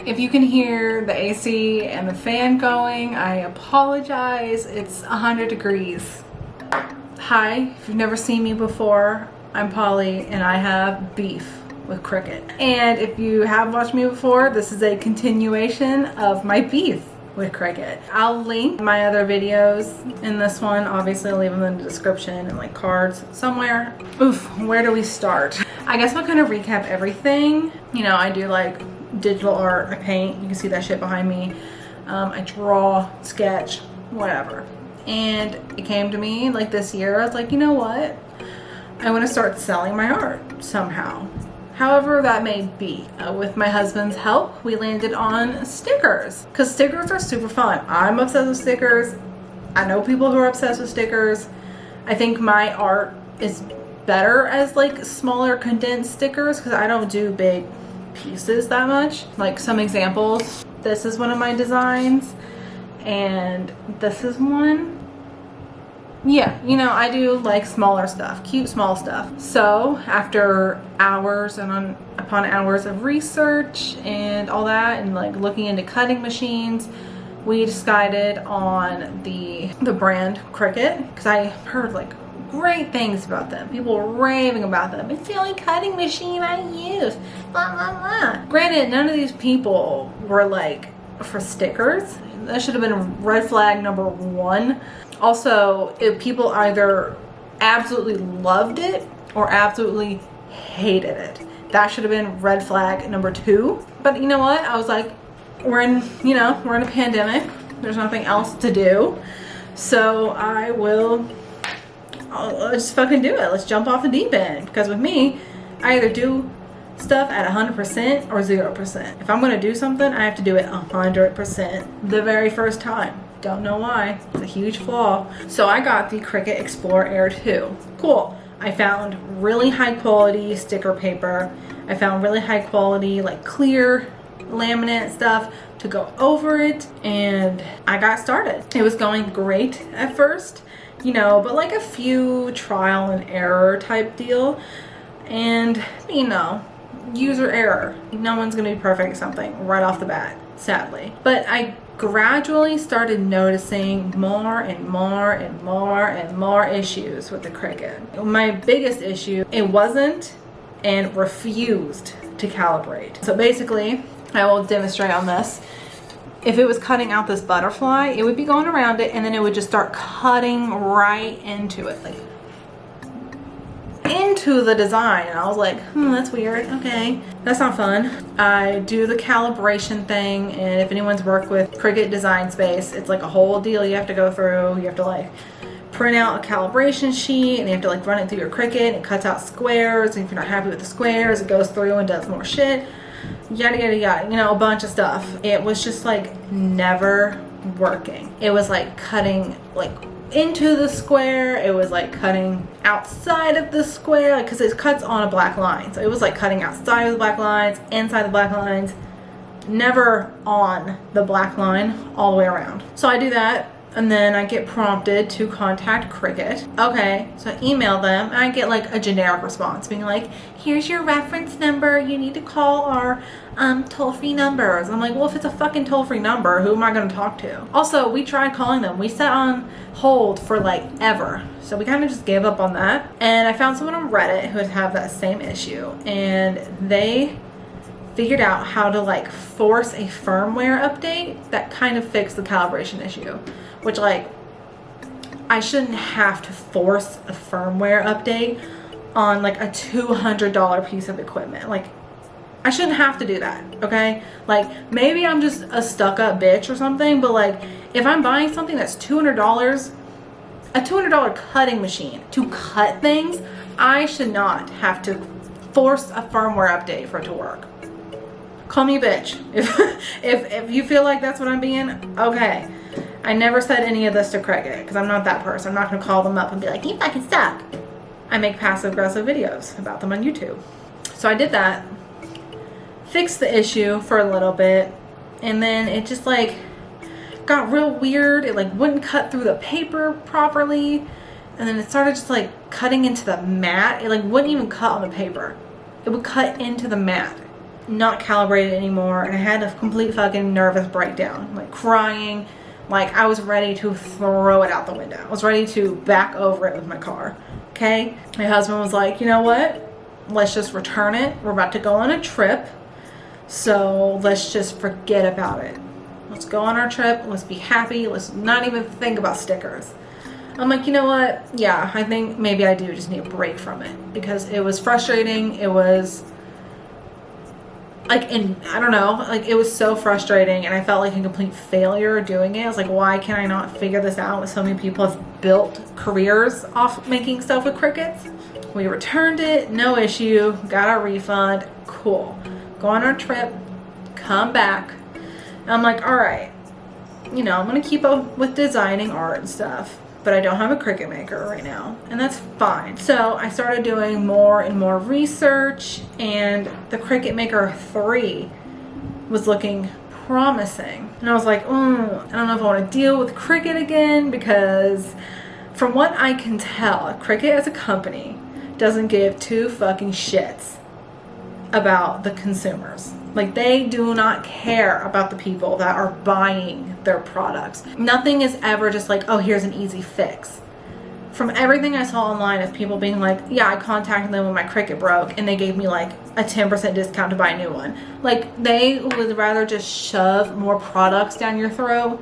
If you can hear the AC and the fan going, I apologize. It's 100 degrees. Hi, if you've never seen me before, I'm Polly and I have beef with Cricut. And if you have watched me before, this is a continuation of my beef with Cricut. I'll link my other videos in this one. Obviously, I'll leave them in the description and like cards somewhere. Oof, where do we start? I guess I'll kind of recap everything. You know, I do like digital art, I paint, you can see that shit behind me. I draw, sketch, whatever. And it came to me like this year, I was like, you know what? I want to start selling my art somehow. However that may be. With my husband's help, we landed on stickers. Because stickers are super fun. I'm obsessed with stickers. I know people who are obsessed with stickers. I think my art is better as like smaller condensed stickers because I don't do big pieces that much. Like some examples, this is one of my designs and this is one. Yeah, you know, I do like smaller stuff, cute small stuff. So after hours and upon hours of research and all that and like looking into cutting machines, we decided on the brand Cricut because I heard like great things about them. People were raving about them. It's the only cutting machine I use. Blah, blah, blah. Granted, none of these people were like for stickers. That should have been red flag number one. Also, if people either absolutely loved it or absolutely hated it. That should have been red flag number two. But you know what? I was like, we're in a pandemic. There's nothing else to do. So I'll just fucking do it. Let's jump off the deep end. Because with me, I either do stuff at 100% or 0%. If I'm going to do something, I have to do it 100% the very first time. Don't know why. It's a huge flaw. So I got the Cricut Explore Air 2. Cool. I found really high quality sticker paper. I found really high quality like clear laminate stuff to go over it. And I got started. It was going great at first. You know, but like a few trial and error type deal. And, you know, user error. No one's going to be perfect at something right off the bat, sadly. But I gradually started noticing more and more and more and more issues with the Cricut. My biggest issue, it wasn't and refused to calibrate. So basically, I will demonstrate on this. If it was cutting out this butterfly, it would be going around it and then it would just start cutting right into it, like into the design. And I was like, that's weird. Okay, that's not fun. I do the calibration thing, and if anyone's worked with Cricut Design Space, it's like a whole deal you have to go through. You have to like print out a calibration sheet and you have to like run it through your Cricut. It cuts out squares, and if you're not happy with the squares, it goes through and does more shit. Yada yada yada, you know, a bunch of stuff. It was just like never working. It was like cutting like into the square, it was like cutting outside of the square, like because it cuts on a black line, so it was like cutting outside of the black lines, inside the black lines, never on the black line all the way around. So I do that, and then I get prompted to contact Cricut. Okay, so I email them and I get like a generic response being like, here's your reference number, you need to call our toll-free numbers. I'm like, well, if it's a fucking toll-free number, who am I going to talk to? Also, we tried calling them. We sat on hold for like ever. So we kind of just gave up on that. And I found someone on Reddit who would have that same issue, and they figured out how to like force a firmware update that kind of fixed the calibration issue. Which, like, I shouldn't have to force a firmware update on like a $200 piece of equipment. Like, I shouldn't have to do that, okay? Like, maybe I'm just a stuck-up bitch or something, but like, if I'm buying something that's $200, a $200 cutting machine to cut things, I should not have to force a firmware update for it to work. Call me a bitch. If you feel like that's what I'm being, okay. I never said any of this to Cricut because I'm not that person. I'm not going to call them up and be like, you fucking suck. I make passive-aggressive videos about them on YouTube. So I did that, fixed the issue for a little bit, and then it just like got real weird. It like wouldn't cut through the paper properly, and then it started just like cutting into the mat. It like wouldn't even cut on the paper. It would cut into the mat. not calibrated anymore, and I had a complete fucking nervous breakdown, like crying, like I was ready to throw it out the window. I was ready to back over it with my car. Okay, my husband was like, you know what, let's just return it. We're about to go on a trip, so let's just forget about it. Let's go on our trip, let's be happy, let's not even think about stickers. I'm like, you know what, yeah, I think maybe I do just need a break from it, because it was frustrating. It was like, and I don't know, like it was so frustrating, and I felt like a complete failure doing it. I was like, why can I not figure this out when so many people have built careers off making stuff with Cricuts? We returned it, no issue, got our refund, cool. Go on our trip, come back. And I'm like, all right, you know, I'm gonna keep up with designing art and stuff, but I don't have a Cricut maker right now, and that's fine. So I started doing more and more research, and the Cricut Maker 3 was looking promising. And I was like, I don't know if I want to deal with Cricut again, because from what I can tell, Cricut as a company doesn't give two fucking shits about the consumers. Like, they do not care about the people that are buying their products. Nothing is ever just like, oh, here's an easy fix. From everything I saw online of people being like, yeah, I contacted them when my Cricut broke and they gave me like a 10% discount to buy a new one. Like, they would rather just shove more products down your throat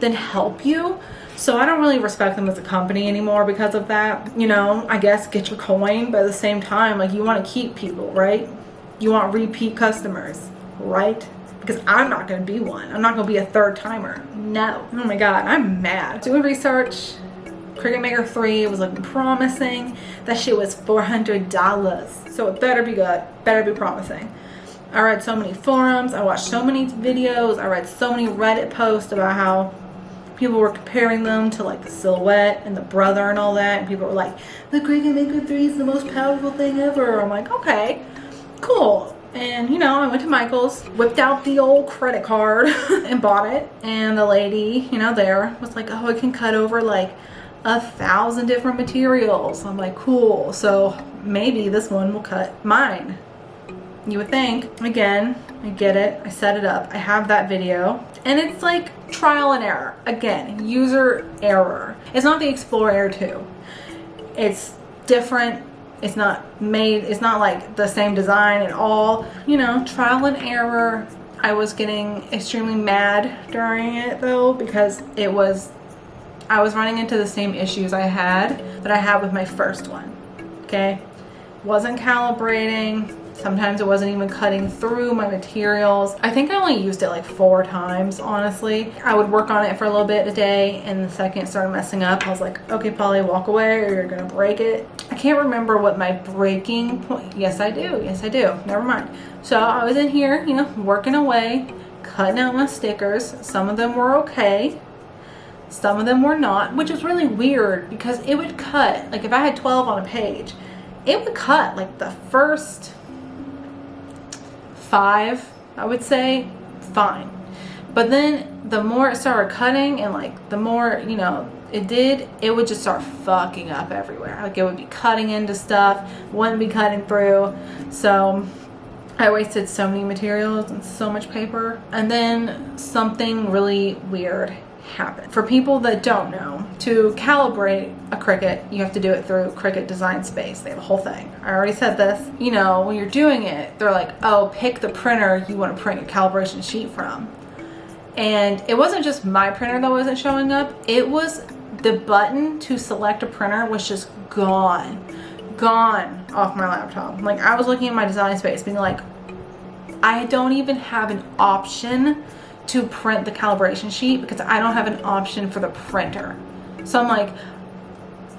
than help you. So I don't really respect them as a company anymore because of that. You know, I guess get your coin, but at the same time, like, you want to keep people, right? You want repeat customers, right? Because I'm not going to be one. I'm not going to be a third timer. No. Oh my God, I'm mad. Doing research, Cricut Maker 3 was looking promising. That shit was $400. So it better be good, better be promising. I read so many forums, I watched so many videos, I read so many Reddit posts about how people were comparing them to like the Silhouette and the Brother and all that. And people were like, the Cricut Maker 3 is the most powerful thing ever. I'm like, okay, cool. And you know, I went to Michael's, whipped out the old credit card and bought it. And the lady, you know, there was like, oh, it can cut over like 1,000 different materials. I'm like, cool. So maybe this one will cut mine. You would think. Again, I get it. I set it up. I have that video. And it's like trial and error. Again, user error. It's not the Explorer Air 2. It's different. It's not made, it's not like the same design at all. You know, trial and error. I was getting extremely mad during it though, because I was running into the same issues I had with my first one. Okay? Wasn't calibrating. Sometimes it wasn't even cutting through my materials. I think I only used it like 4 times, honestly. I would work on it for a little bit a day, and the second it started messing up, I was like, okay, Polly, walk away or you're gonna break it. I can't remember what my breaking point, yes I do, never mind. So I was in here, you know, working away, cutting out my stickers. Some of them were okay, some of them were not, which was really weird because it would cut, like if I had 12 on a page, it would cut like the first 5, I would say, fine. But then the more it started cutting and like the more, you know, it would just start fucking up everywhere. Like it would be cutting into stuff, wouldn't be cutting through. So I wasted so many materials and so much paper. And then something really weird happened. For people that don't know, to calibrate a Cricut, you have to do it through Cricut Design Space. They have a whole thing. I already said this. You know, when you're doing it, they're like, oh, pick the printer you want to print your calibration sheet from. And it wasn't just my printer that wasn't showing up. It was the button to select a printer was just gone off my laptop. Like, I was looking at my Design Space being like, I don't even have an option to print the calibration sheet because I don't have an option for the printer. So I'm like,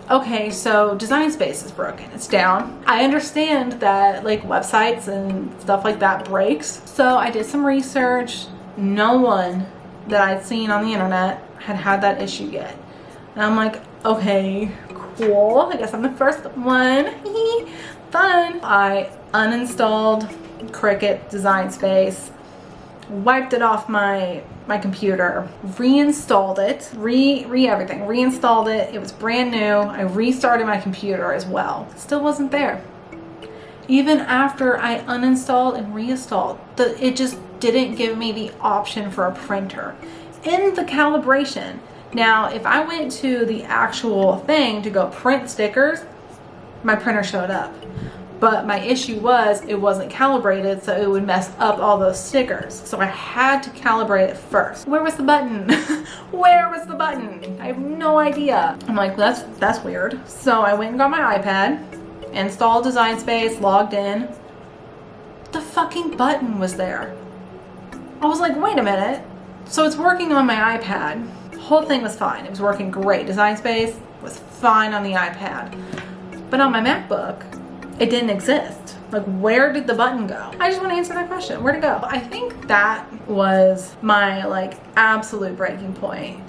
okay, so Design Space is broken. It's down. I understand that like websites and stuff like that breaks. So I did some research. No one that I'd seen on the internet had that issue yet. And I'm like, okay, cool. I guess I'm the first one. Fun. I uninstalled Cricut Design Space, wiped it off my computer, reinstalled it, everything, reinstalled it. It was brand new. I restarted my computer as well. Still wasn't there. Even after I uninstalled and reinstalled, it just didn't give me the option for a printer in the calibration. Now, if I went to the actual thing to go print stickers, my printer showed up. But my issue was it wasn't calibrated, so it would mess up all those stickers. So I had to calibrate it first. Where was the button? Where was the button? I have no idea. I'm like, that's weird. So I went and got my iPad, installed Design Space, logged in. The fucking button was there. I was like, wait a minute. So it's working on my iPad. The whole thing was fine. It was working great. Design Space was fine on the iPad. But on my MacBook, it didn't exist. Like, where did the button go? I just want to answer that question. Where'd it go? I think that was my like absolute breaking point.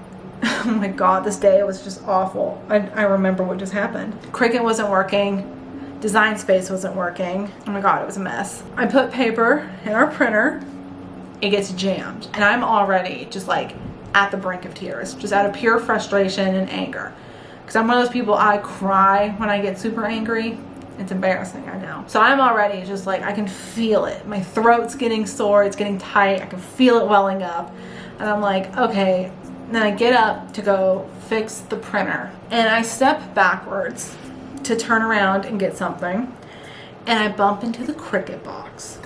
Oh my God, this day was just awful. I remember what just happened. Cricut wasn't working. Design Space wasn't working. Oh my God, it was a mess. I put paper in our printer. It gets jammed. And I'm already just like at the brink of tears, just out of pure frustration and anger. Because I'm one of those people, I cry when I get super angry. It's embarrassing, I know. So I'm already just like, I can feel it. My throat's getting sore, it's getting tight. I can feel it welling up. And I'm like, okay. And then I get up to go fix the printer. And I step backwards to turn around and get something. And I bump into the Cricut box.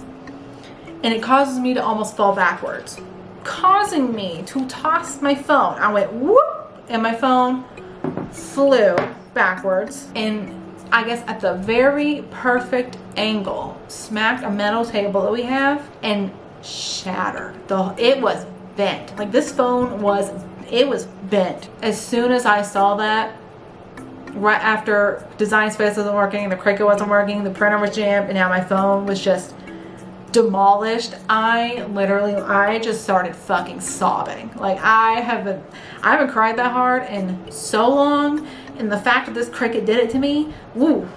And it causes me to almost fall backwards, causing me to toss my phone. I went whoop, and my phone flew backwards. And I guess at the very perfect angle, smacked a metal table that we have and shattered. It was bent. Like this phone was bent. As soon as I saw that, right after Design Space wasn't working, the Cricut wasn't working, the printer was jammed, and now my phone was just demolished. I just started fucking sobbing. Like I haven't cried that hard in so long. And the fact that this Cricut did it to me, woo.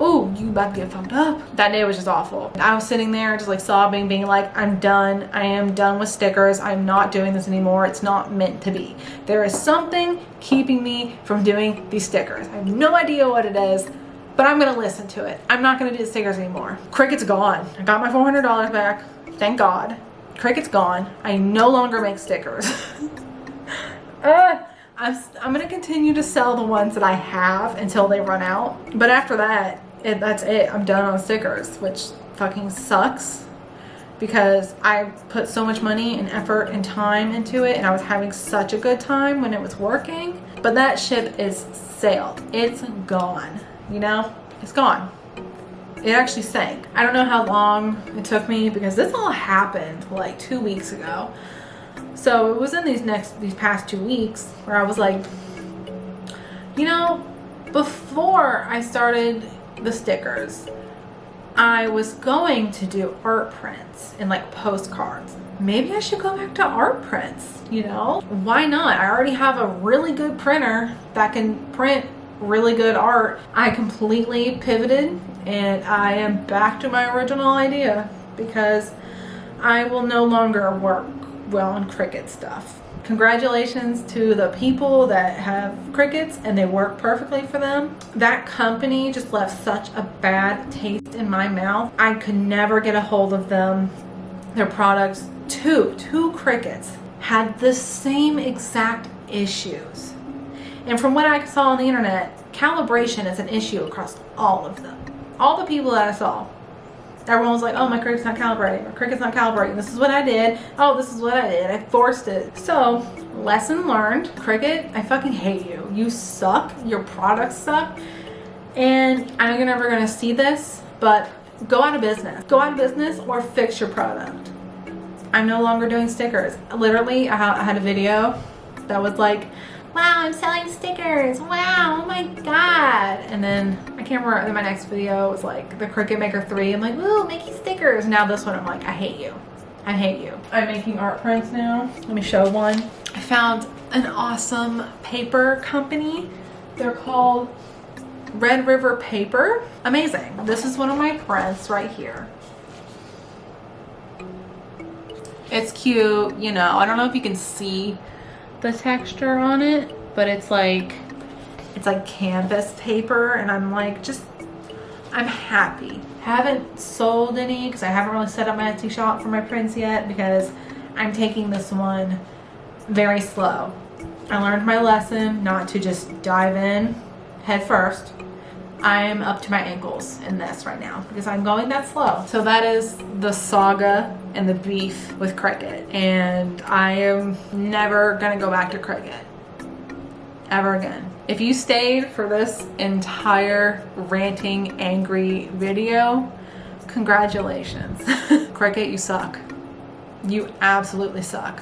Ooh, you about to get fucked up. That day was just awful. I was sitting there just like sobbing, being like, I'm done. I am done with stickers. I'm not doing this anymore. It's not meant to be. There is something keeping me from doing these stickers. I have no idea what it is, but I'm gonna listen to it. I'm not gonna do the stickers anymore. Cricut's gone. I got my $400 back. Thank God. Cricut's gone. I no longer make stickers. I'm gonna continue to sell the ones that I have until they run out. But after that, that's it. I'm done on stickers, which fucking sucks because I put so much money and effort and time into it, and I was having such a good time when it was working. But that ship is sailed. It's gone. You know, it's gone. It actually sank. I don't know how long it took me because this all happened like 2 weeks ago. So it was in these past 2 weeks where I was like, you know, before I started the stickers, I was going to do art prints and like postcards. Maybe I should go back to art prints, you know? Why not? I already have a really good printer that can print really good art. I completely pivoted and I am back to my original idea because I will no longer work well on Cricut stuff. Congratulations to the people that have Cricuts and they work perfectly for them. That company just left such a bad taste in my mouth. I could never get a hold of them. Their products, two Cricuts, had the same exact issues. And from what I saw on the internet, calibration is an issue across all of them. All the people that I saw, everyone was like, oh, my Cricut's not calibrating. My Cricut's not calibrating. This is what I did. Oh, this is what I did. I forced it. So, lesson learned. Cricut, I fucking hate you. You suck. Your products suck. And I know you're never going to see this, but go out of business. Go out of business or fix your product. I'm no longer doing stickers. Literally, I had a video that was like, wow, I'm selling stickers. Wow, oh my God. And then I can't remember, my next video was like the Cricut Maker 3. I'm like, ooh, making stickers. Now this one, I'm like, I hate you. I hate you. I'm making art prints now. Let me show one. I found an awesome paper company. They're called Red River Paper. Amazing. This is one of my prints right here. It's cute, you know. I don't know if you can see the texture on it, but it's like canvas paper, and I'm like, just I'm happy. Haven't sold any because I haven't really set up my Etsy shop for my prints yet because I'm taking this one very slow. I learned my lesson not to just dive in head first. I am up to my ankles in this right now because I'm going that slow. So that is the saga and the beef with Cricut. And I am never gonna go back to Cricut ever again. If you stayed for this entire ranting, angry video, congratulations. Cricut, you suck. You absolutely suck.